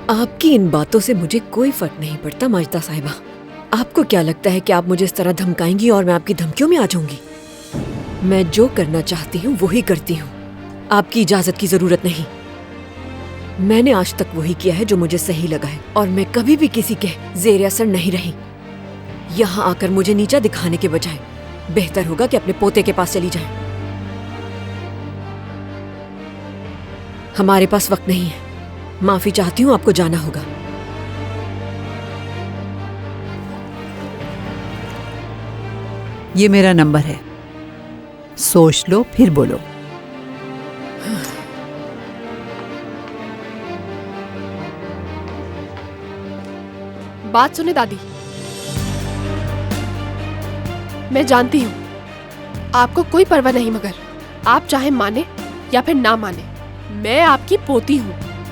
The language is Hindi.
आपकी इन बातों से मुझे कोई फर्क नहीं पड़ता माजिदा साहिबा। आपको क्या लगता है कि आप मुझे इस तरह धमकाएंगी और मैं आपकी धमकियों में आ जाऊंगी? मैं जो करना चाहती हूँ वही करती हूँ, आपकी इजाजत की जरूरत नहीं। मैंने आज तक वही किया है जो मुझे सही लगा है और मैं कभी भी किसी के जेर असर नहीं रही। यहाँ आकर मुझे नीचा दिखाने के बजाय बेहतर होगा कि अपने पोते के पास चली जाए। हमारे पास वक्त नहीं है। माफी चाहती हूँ, आपको जाना होगा। ये मेरा नंबर है, सोच लो फिर बोलो। बात सुने दादी, मैं जानती हूँ आपको कोई परवाह नहीं, मगर आप चाहे माने या फिर ना माने, मैं आपकी पोती हूँ।